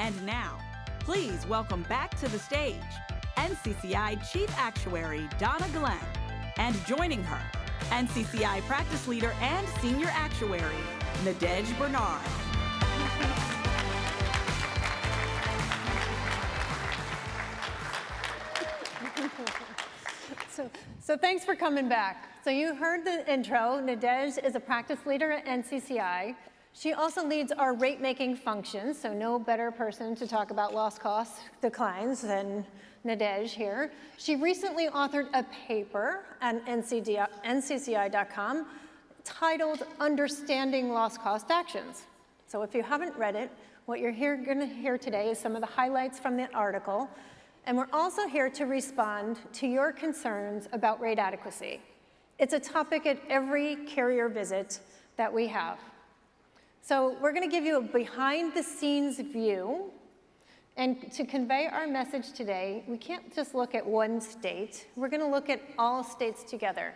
And now, please welcome back to the stage NCCI Chief Actuary Donna Glenn, and joining her, NCCI Practice Leader and Senior Actuary Nadej Bernard. So thanks for coming back. So you heard the intro. Nadej is a practice leader at NCCI. She also leads our rate-making function, so no better person to talk about loss cost declines than Nadej here. She recently authored a paper on NCCI.com titled Understanding Loss Cost Actions. So if you haven't read it, what you're going to hear today is some of the highlights from the article. And we're also here to respond to your concerns about rate adequacy. It's a topic at every carrier visit that we have. So we're going to give you a behind-the-scenes view. And to convey our message today, we can't just look at one state. We're going to look at all states together.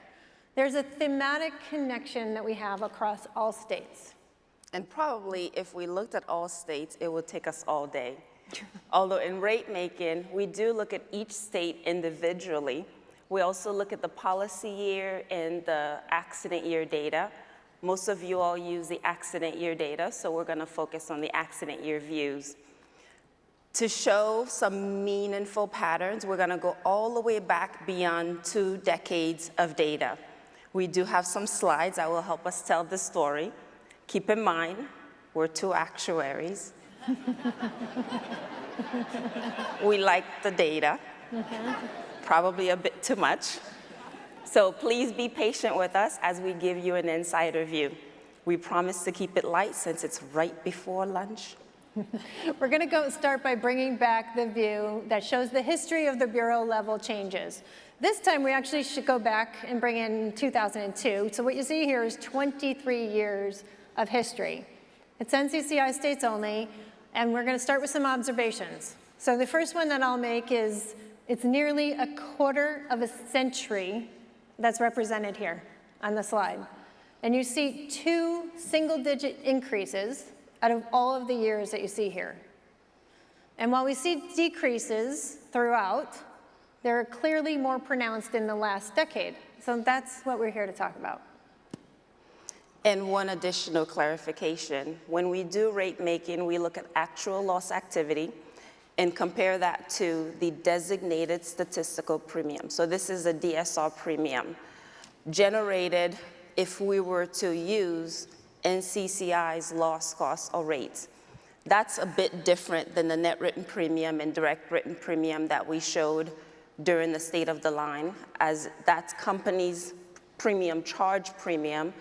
There's a thematic connection that we have across all states. And probably if we looked at all states, it would take us all day. Although in rate making, we do look at each state individually. We also look at the policy year and the accident year data. Most of you all use the accident year data, so we're going to focus on the accident year views. To show some meaningful patterns, we're going to go all the way back beyond 2 decades of data. We do have some slides that will help us tell the story. Keep in mind, we're 2 actuaries. We like the data, probably a bit too much. So please be patient with us as we give you an insider view. We promise to keep it light since it's right before lunch. We're going to start by bringing back the view that shows the history of the bureau level changes. This time we actually should go back and bring in 2002. So what you see here is 23 years of history. It's NCCI states only, and we're going to start with some observations. So the first one that I'll make is it's nearly a quarter of a century that's represented here on the slide. And you see 2 single-digit increases out of all of the years that you see here. And while we see decreases throughout, they're clearly more pronounced in the last decade. So that's what we're here to talk about. And one additional clarification. When we do rate making, we look at actual loss activity and compare that to the designated statistical premium. So this is a DSR premium generated if we were to use NCCI's loss cost or rates. That's a bit different than the net written premium and direct written premium that we showed during the state of the line, as that's companies' premium charge premium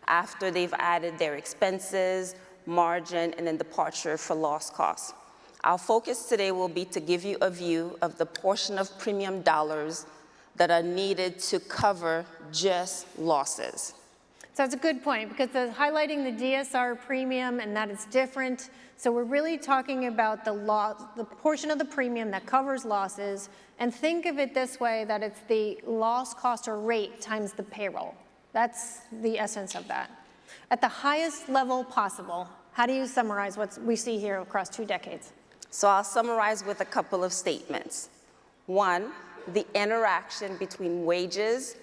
after they've added their expenses, margin, and then departure for loss costs. Our focus today will be to give you a view of the portion of premium dollars that are needed to cover just losses. So that's a good point, because highlighting the DSR premium and that it's different. So we're really talking about the portion of the premium that covers losses, and think of it this way, that it's the loss cost or rate times the payroll. That's the essence of that. At the highest level possible, how do you summarize what we see here across 2 decades? So I'll summarize with a couple of statements. 1, the interaction between wages,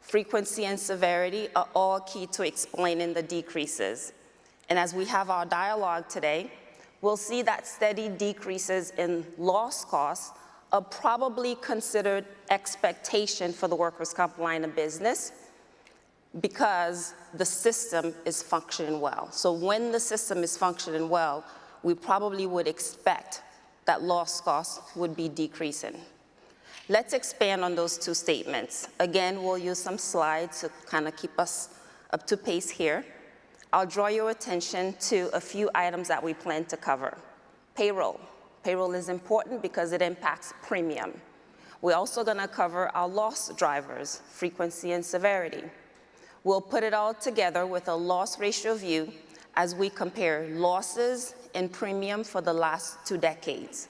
frequency, and severity are all key to explaining the decreases. And as we have our dialogue today, we'll see that steady decreases in loss costs are probably considered expectation for the workers' comp line of business, because the system is functioning well. So when the system is functioning well, we probably would expect that loss costs would be decreasing. Let's expand on those 2 statements. Again, we'll use some slides to kind of keep us up to pace here. I'll draw your attention to a few items that we plan to cover. Payroll. Payroll is important because it impacts premium. We're also going to cover our loss drivers, frequency and severity. We'll put it all together with a loss ratio view as we compare losses and premium for the last 2 decades.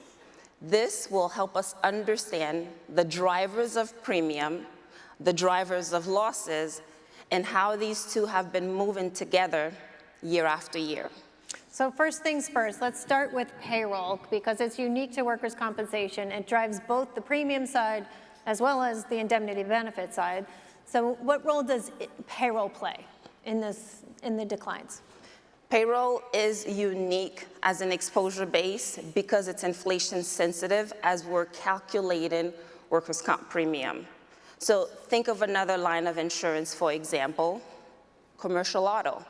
This will help us understand the drivers of premium, the drivers of losses, and how these 2 have been moving together year after year. So first things first, let's start with payroll because it's unique to workers' compensation. It drives both the premium side as well as the indemnity benefit side. So what role does payroll play in the declines? Payroll is unique as an exposure base because it's inflation sensitive as we're calculating workers' comp premium. So think of another line of insurance, for example, commercial auto.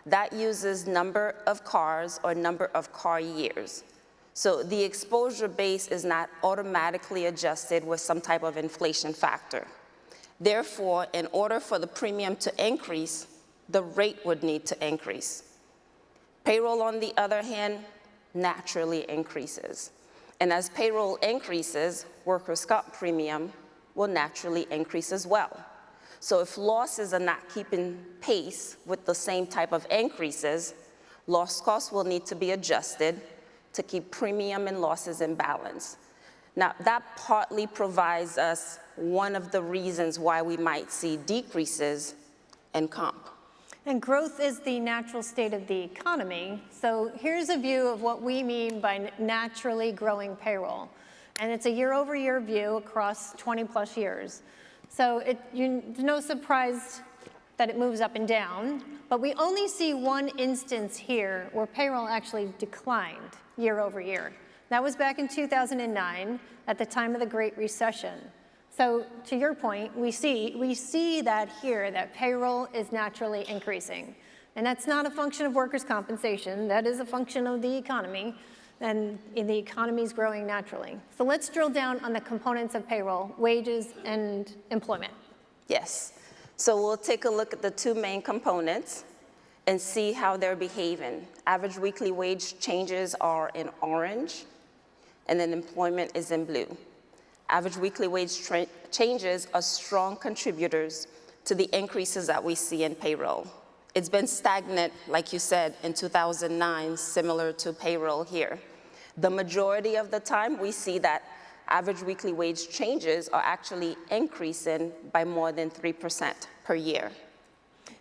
That uses number of cars or number of car years. So the exposure base is not automatically adjusted with some type of inflation factor. Therefore, in order for the premium to increase, the rate would need to increase. Payroll, on the other hand, naturally increases. And as payroll increases, workers' comp premium will naturally increase as well. So if losses are not keeping pace with the same type of increases, loss costs will need to be adjusted to keep premium and losses in balance. Now, that partly provides us one of the reasons why we might see decreases in comp. And growth is the natural state of the economy. So here's a view of what we mean by naturally growing payroll. And it's a year-over-year view across 20-plus years. So it's no surprise that it moves up and down, but we only see one instance here where payroll actually declined year over year. That was back in 2009 at the time of the Great Recession. So to your point, we see that here, that payroll is naturally increasing. And that's not a function of workers' compensation, that is a function of the economy, and the economy is growing naturally. So let's drill down on the components of payroll, wages and employment. Yes. So we'll take a look at the two main components and see how they're behaving. Average weekly wage changes are in orange, and then employment is in blue. Average weekly wage changes are strong contributors to the increases that we see in payroll. It's been stagnant, like you said, in 2009, similar to payroll here. The majority of the time, we see that average weekly wage changes are actually increasing by more than 3% per year.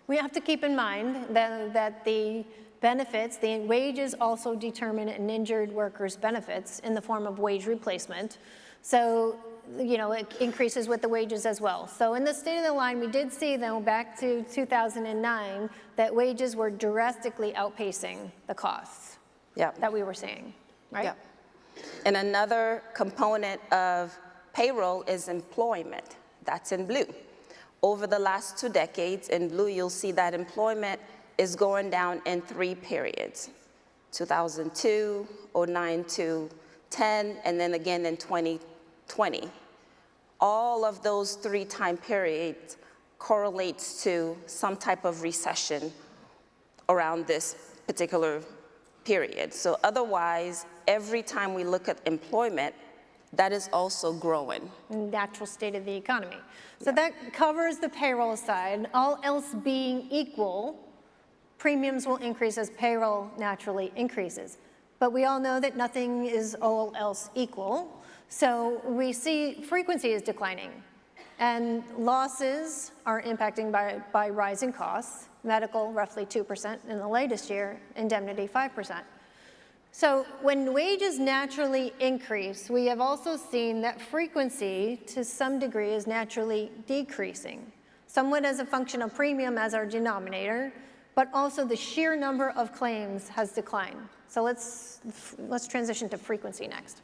We have to keep in mind that the benefits, the wages also determine an injured worker's benefits in the form of wage replacement. So, it increases with the wages as well. So in the state of the line, we did see, though, back to 2009, that wages were drastically outpacing the costs that we were seeing, right? Yeah. And another component of payroll is employment. That's in blue. Over the last 2 decades, in blue, you'll see that employment is going down in 3 periods: 2002, 09 to 10, and then again in 2020. All of those 3 time periods correlates to some type of recession around this particular period. So otherwise, every time we look at employment, that is also growing. Natural state of the economy. So that covers the payroll side. All else being equal, premiums will increase as payroll naturally increases. But we all know that nothing is all else equal. So we see frequency is declining. And losses are impacting by rising costs. Medical, roughly 2% in the latest year. Indemnity, 5%. So when wages naturally increase, we have also seen that frequency, to some degree, is naturally decreasing, somewhat as a function of premium as our denominator, but also the sheer number of claims has declined. So let's transition to frequency next.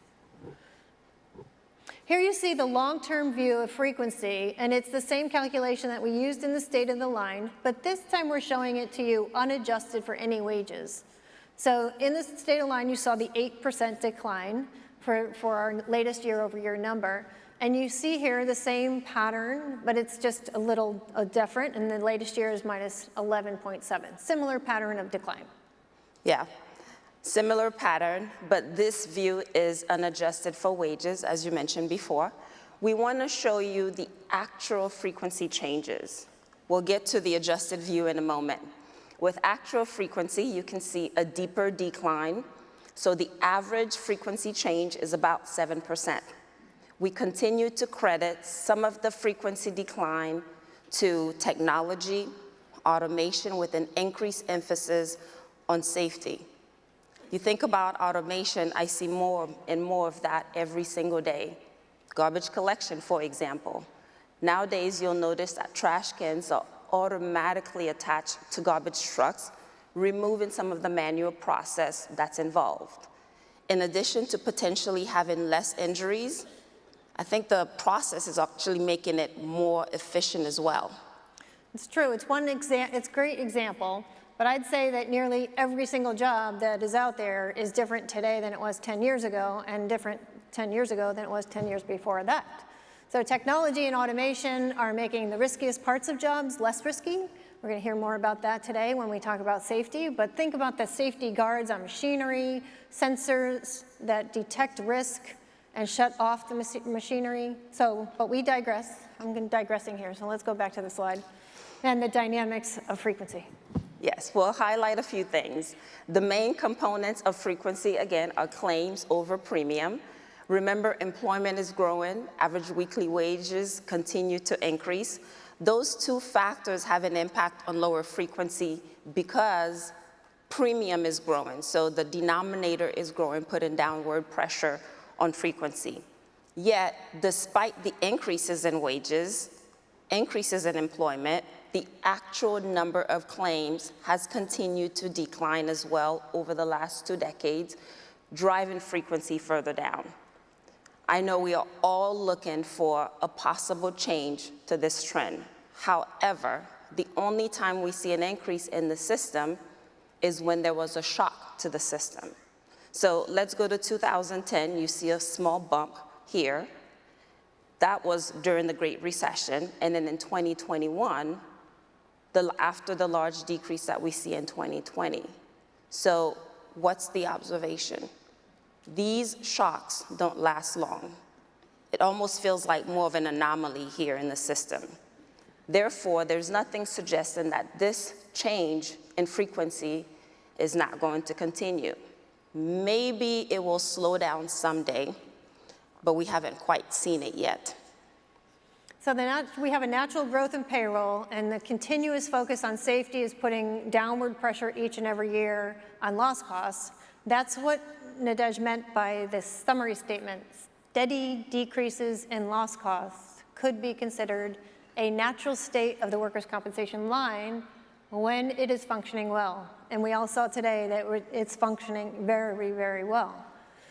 Here you see the long-term view of frequency, and it's the same calculation that we used in the state of the line, but this time we're showing it to you unadjusted for any wages. So in the state of line, you saw the 8% decline for our latest year-over-year number. And you see here the same pattern, but it's just a little different. And the latest year is minus 11.7. Similar pattern of decline. Yeah, similar pattern, but this view is unadjusted for wages, as you mentioned before. We want to show you the actual frequency changes. We'll get to the adjusted view in a moment. With actual frequency, you can see a deeper decline. So the average frequency change is about 7%. We continue to credit some of the frequency decline to technology, automation with an increased emphasis on safety. You think about automation, I see more and more of that every single day. Garbage collection, for example. Nowadays, you'll notice that trash cans are automatically attached to garbage trucks, removing some of the manual process that's involved. In addition to potentially having less injuries, I think the process is actually making it more efficient as well. It's true. It's a great example, but I'd say that nearly every single job that is out there is different today than it was 10 years ago, and different 10 years ago than it was 10 years before that. So technology and automation are making the riskiest parts of jobs less risky. We're going to hear more about that today when we talk about safety, but think about the safety guards on machinery, sensors that detect risk and shut off the machinery. But we digress. I'm digressing here, so let's go back to the slide. And the dynamics of frequency. Yes, we'll highlight a few things. The main components of frequency, again, are claims over premium. Remember, employment is growing, average weekly wages continue to increase. Those two factors have an impact on lower frequency because premium is growing. So the denominator is growing, putting downward pressure on frequency. Yet, despite the increases in wages, increases in employment, the actual number of claims has continued to decline as well over the last 2 decades, driving frequency further down. I know we are all looking for a possible change to this trend. However, the only time we see an increase in the system is when there was a shock to the system. So let's go to 2010. You see a small bump here. That was during the Great Recession. And then in 2021, after the large decrease that we see in 2020. So what's the observation? These shocks don't last long. It almost feels like more of an anomaly here in the system. Therefore, there's nothing suggesting that this change in frequency is not going to continue. Maybe it will slow down someday, but we haven't quite seen it yet. So we have a natural growth in payroll, and the continuous focus on safety is putting downward pressure each and every year on loss costs. That's what Nadej meant by this summary statement. Steady decreases in loss costs could be considered a natural state of the workers' compensation line when it is functioning well. And we all saw today that it's functioning very, very well.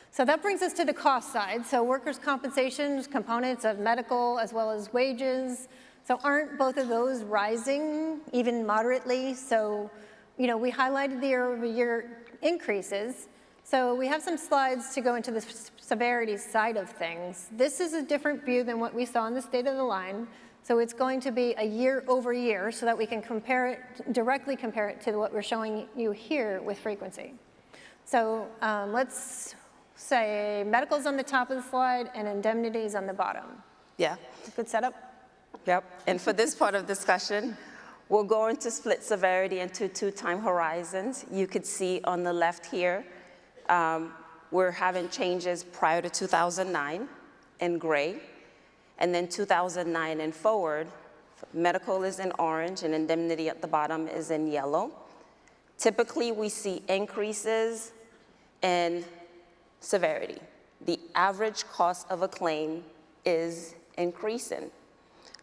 So that brings us to the cost side. So workers' compensation components of medical as well as wages. So aren't both of those rising even moderately? So, we highlighted the year-over-year increases. So we have some slides to go into the severity side of things. This is a different view than what we saw in the state of the line. So it's going to be a year over year so that we can directly compare it to what we're showing you here with frequency. So let's say medical's on the top of the slide and indemnities on the bottom. Yeah. Good setup? Yep. And for this part of discussion, we're going to split severity into 2 time horizons. You could see on the left here, we're having changes prior to 2009 in gray, and then 2009 and forward. Medical is in orange, and indemnity at the bottom is in yellow. Typically, we see increases in severity. The average cost of a claim is increasing.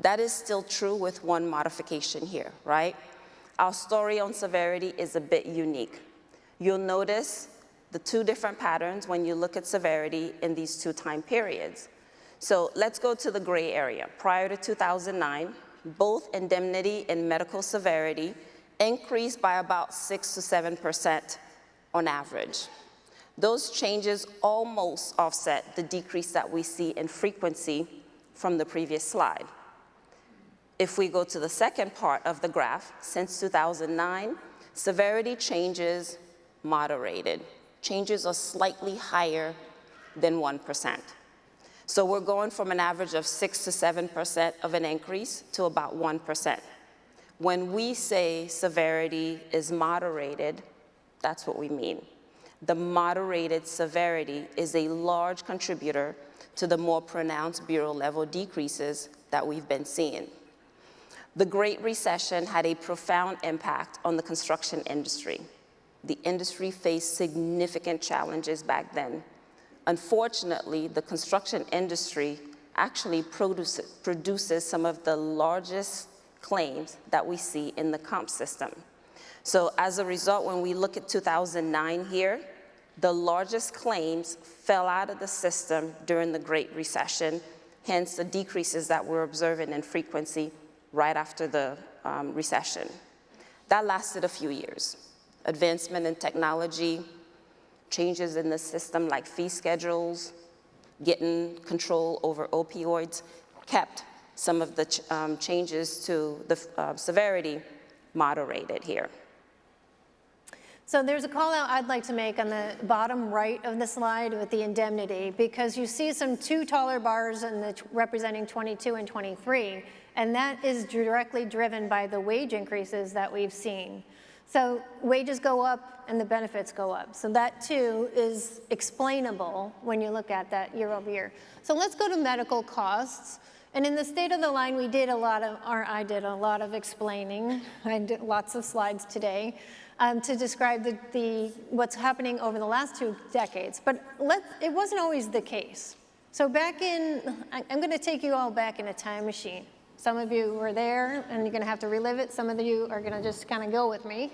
That is still true with one modification here, right? Our story on severity is a bit unique. You'll notice the 2 different patterns when you look at severity in these 2 time periods. So let's go to the gray area. Prior to 2009, both indemnity and medical severity increased by about 6 to 7% on average. Those changes almost offset the decrease that we see in frequency from the previous slide. If we go to the second part of the graph, since 2009, severity changes moderated. Changes are slightly higher than 1%. So we're going from an average of 6 to 7% of an increase to about 1%. When we say severity is moderated, that's what we mean. The moderated severity is a large contributor to the more pronounced bureau-level decreases that we've been seeing. The Great Recession had a profound impact on the construction industry. the industry faced significant challenges back then. Unfortunately, the construction industry actually produces some of the largest claims that we see in the comp system. So as a result, when we look at 2009 here, the largest claims fell out of the system during the Great Recession, hence the decreases that we're observing in frequency right after the recession. That lasted a few years. Advancement in technology, changes in the system like fee schedules, getting control over opioids, kept some of the changes to the severity moderated here. So there's a call out I'd like to make on the bottom right of the slide with the indemnity, because you see some two taller bars in the representing 22 and 23, and that is directly driven by the wage increases that we've seen. So wages go up and the benefits go up. So that too is explainable when you look at that year over year. So let's go to medical costs. And in the state of the line, I did a lot of explaining. I did lots of slides today to describe what's happening over the last 2 decades. But it wasn't always the case. So I'm going to take you all back in a time machine. Some of you were there, and you're going to have to relive it. Some of you are going to just kind of go with me.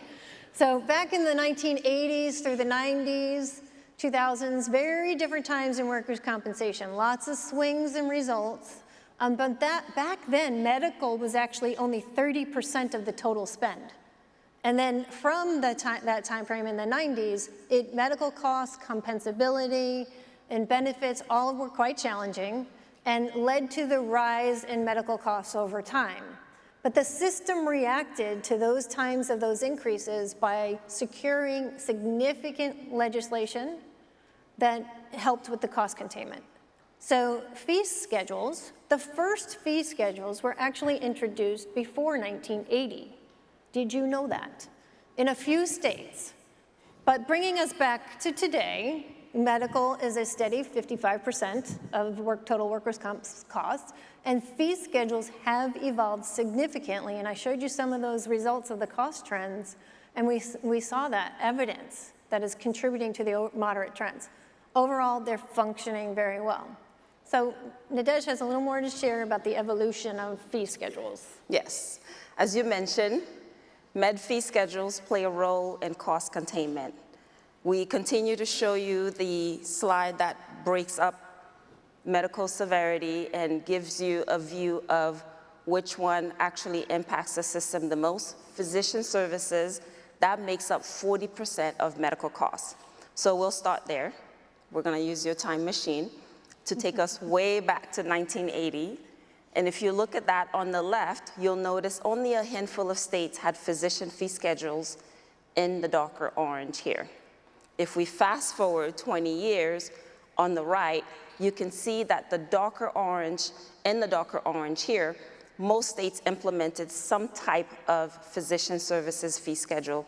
So back in the 1980s through the 90s, 2000s, very different times in workers' compensation. Lots of swings and results. But back then, medical was actually only 30% of the total spend. And then from that time frame in the 90s, medical costs, compensability, and benefits all were quite challenging and led to the rise in medical costs over time. But the system reacted to those times of those increases by securing significant legislation that helped with the cost containment. So fee schedules, the first fee schedules were actually introduced before 1980. Did you know that? In a few states. But bringing us back to today, medical is a steady 55% of total workers' comp costs, and fee schedules have evolved significantly, and I showed you some of those results of the cost trends, and we saw that evidence that is contributing to the moderate trends. Overall, they're functioning very well. So Nadej has a little more to share about the evolution of fee schedules. Yes, as you mentioned, med fee schedules play a role in cost containment. We continue to show you the slide that breaks up medical severity and gives you a view of which one actually impacts the system the most. Physician services, that makes up 40% of medical costs. So we'll start there. We're going to use your time machine to take us way back to 1980. And if you look at that on the left, you'll notice only a handful of states had physician fee schedules in the darker orange here. If we fast forward 20 years, on the right, you can see that the darker orange here, most states implemented some type of physician services fee schedule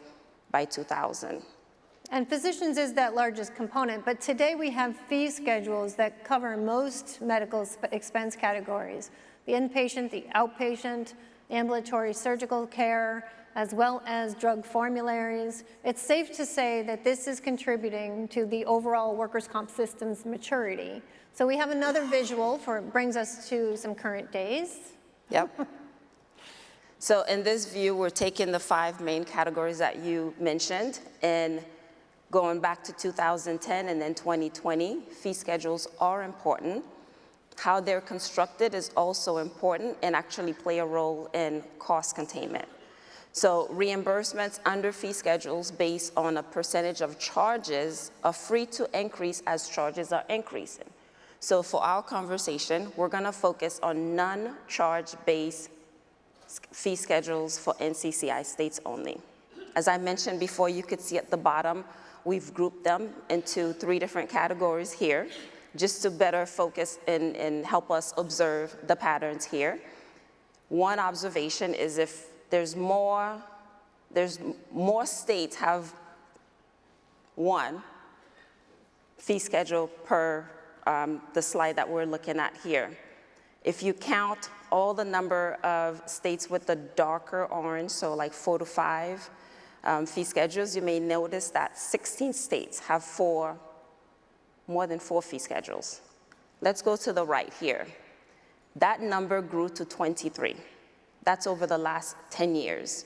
by 2000. And physicians is that largest component, but today we have fee schedules that cover most medical expense categories: the inpatient, the outpatient, ambulatory surgical care, as well as drug formularies. It's safe to say that this is contributing to the overall workers' comp system's maturity. So we have another visual brings us to some current days. Yep. So in this view, we're taking the 5 main categories that you mentioned and going back to 2010 and then 2020. Fee schedules are important. How they're constructed is also important and actually play a role in cost containment. So reimbursements under fee schedules based on a percentage of charges are free to increase as charges are increasing. So for our conversation, we're going to focus on non-charge-based fee schedules for NCCI states only. As I mentioned before, you could see at the bottom, we've grouped them into 3 different categories here, just to better focus and help us observe the patterns here. One observation is if there's more states have one fee schedule per the slide that we're looking at here. If you count all the number of states with the darker orange, so like 4 to 5, fee schedules, you may notice that 16 states have more than 4 fee schedules. Let's go to the right here. That number grew to 23. That's over the last 10 years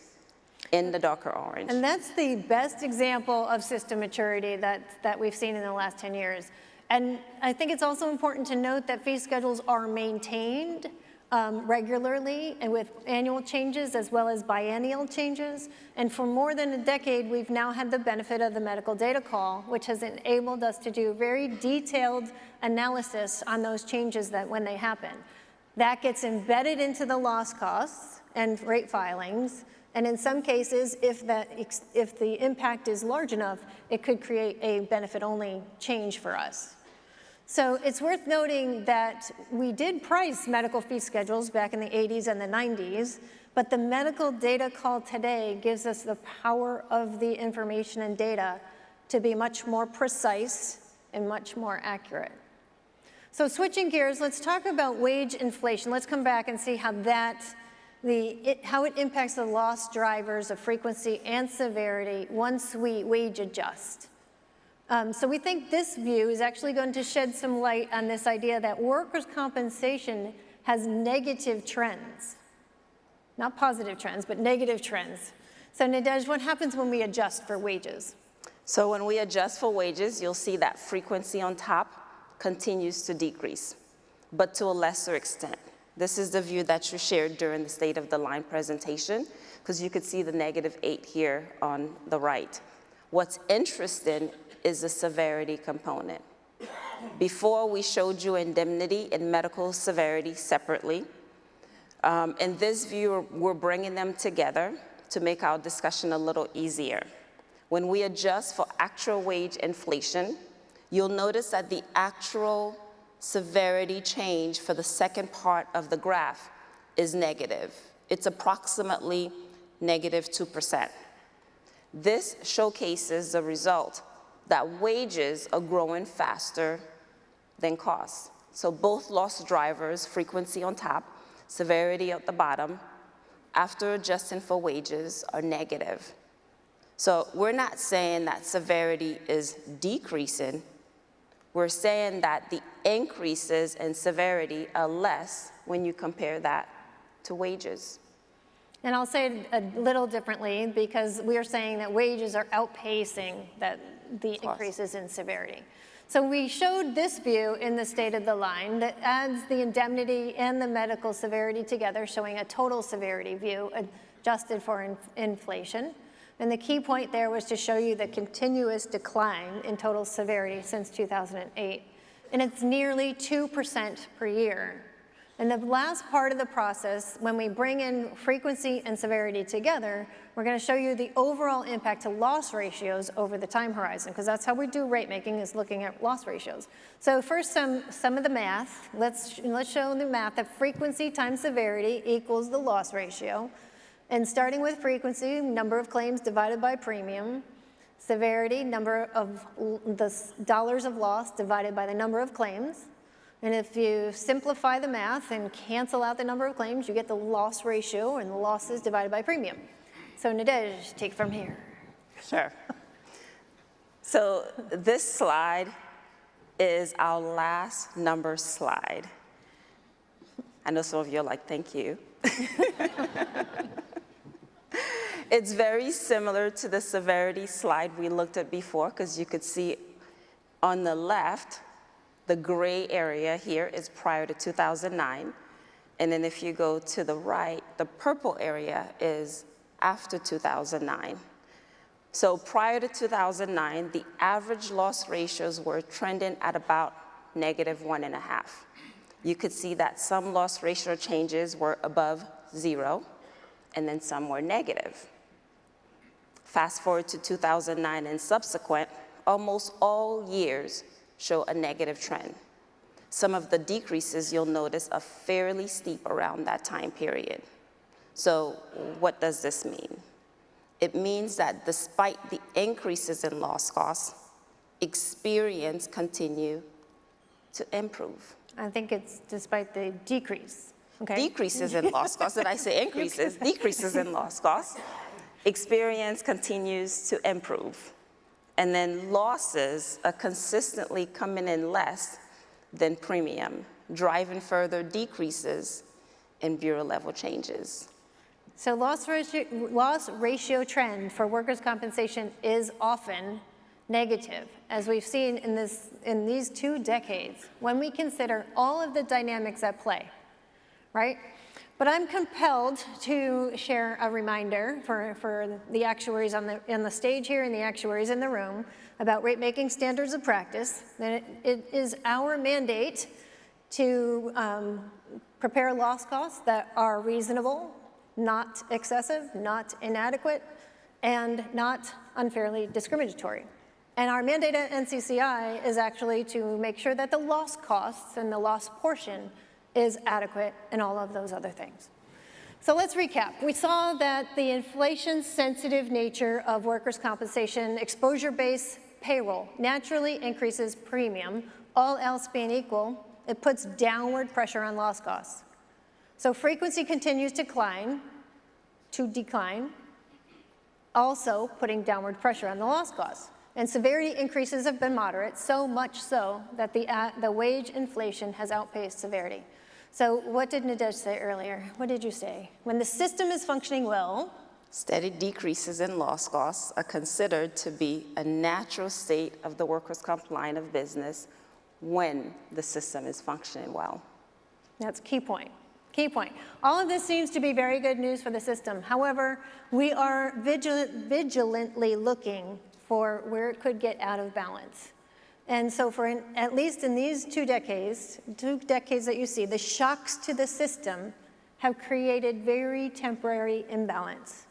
in the darker orange. And that's the best example of system maturity that we've seen in the last 10 years. And I think it's also important to note that fee schedules are maintained regularly and with annual changes as well as biennial changes. And for more than a decade, we've now had the benefit of the medical data call, which has enabled us to do very detailed analysis on those changes that when they happen. That gets embedded into the loss costs and rate filings. And in some cases, if the impact is large enough, it could create a benefit-only change for us. So it's worth noting that we did price medical fee schedules back in the 80s and the 90s, but the medical data call today gives us the power of the information and data to be much more precise and much more accurate. So switching gears, let's talk about wage inflation. Let's come back and see how how it impacts the loss drivers of frequency and severity once we wage adjust. So we think this view is actually going to shed some light on this idea that workers' compensation has negative trends. Not positive trends, but negative trends. So Nadej, what happens when we adjust for wages? So when we adjust for wages, you'll see that frequency on top continues to decrease, but to a lesser extent. This is the view that you shared during the State of the Line presentation, because you could see the -8 here on the right. What's interesting is the severity component. Before, we showed you indemnity and medical severity separately. In this view, we're bringing them together to make our discussion a little easier. When we adjust for actual wage inflation, you'll notice that the actual severity change for the second part of the graph is negative. It's approximately -2%. This showcases the result that wages are growing faster than costs. So both loss drivers, frequency on top, severity at the bottom, after adjusting for wages, are negative. So we're not saying that severity is decreasing. We're saying that the increases in severity are less when you compare that to wages. And I'll say it a little differently because we are saying that wages are outpacing the increases in severity. So we showed this view in the State of the Line that adds the indemnity and the medical severity together, showing a total severity view adjusted for inflation. And the key point there was to show you the continuous decline in total severity since 2008. And it's nearly 2% per year. And the last part of the process, when we bring in frequency and severity together, we're going to show you the overall impact to loss ratios over the time horizon, because that's how we do rate making, is looking at loss ratios. So first, some of the math. Let's show the math that frequency times severity equals the loss ratio. And starting with frequency, number of claims divided by premium, severity, number of the dollars of loss divided by the number of claims. And if you simplify the math and cancel out the number of claims, you get the loss ratio and the losses divided by premium. So Nadej, take from here. Sure. So this slide is our last number slide. I know some of you are like, thank you. It's very similar to the severity slide we looked at before, because you could see on the left, the gray area here is prior to 2009. And then if you go to the right, the purple area is after 2009. So prior to 2009, the average loss ratios were trending at about -1.5. You could see that some loss ratio changes were above 0, and then some were negative. Fast forward to 2009 and subsequent, almost all years show a negative trend. Some of the decreases you'll notice are fairly steep around that time period. So what does this mean? It means that despite the increases in loss costs, experience continue to improve. I think it's despite the decrease. Okay. Decreases in loss costs. Did I say increases? Decreases in loss costs. experience continues to improve. And then losses are consistently coming in less than premium, driving further decreases in bureau level changes. So loss ratio trend for workers' compensation is often negative, as we've seen in these 2 decades, when we consider all of the dynamics at play, right? But I'm compelled to share a reminder for the actuaries on the stage here and the actuaries in the room about rate-making standards of practice, that it is our mandate to prepare loss costs that are reasonable, not excessive, not inadequate, and not unfairly discriminatory. And our mandate at NCCI is actually to make sure that the loss costs and the loss portion is adequate and all of those other things. So let's recap. We saw that the inflation-sensitive nature of workers' compensation exposure-based payroll naturally increases premium. All else being equal, it puts downward pressure on loss costs. So frequency continues to decline, also putting downward pressure on the loss costs. And severity increases have been moderate, so much so that the wage inflation has outpaced severity. So what did Nadej say earlier? What did you say? When the system is functioning well, steady decreases in loss costs are considered to be a natural state of the workers' comp line of business when the system is functioning well. That's key point. Key point. All of this seems to be very good news for the system. However, we are vigilantly looking for where it could get out of balance. And so at least in these 2 decades that you see, the shocks to the system have created very temporary imbalance.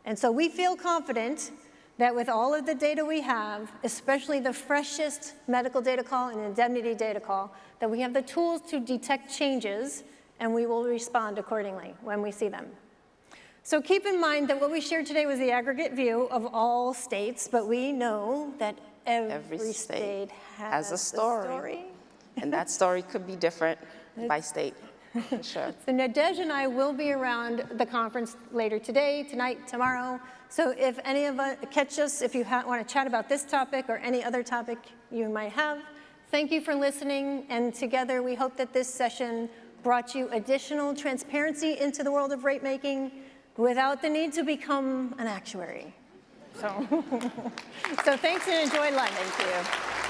And so we feel confident that with all of the data we have, especially the freshest medical data call and indemnity data call, that we have the tools to detect changes, and we will respond accordingly when we see them. So keep in mind that what we shared today was the aggregate view of all states, but we know that every state has a story. And that story could be different by state, for sure. So Nadej and I will be around the conference later today, tonight, tomorrow. So if any of us catch us, if you want to chat about this topic or any other topic you might have, thank you for listening. And together we hope that this session brought you additional transparency into the world of rate making without the need to become an actuary. So, so thanks and enjoy lunch. Thank you.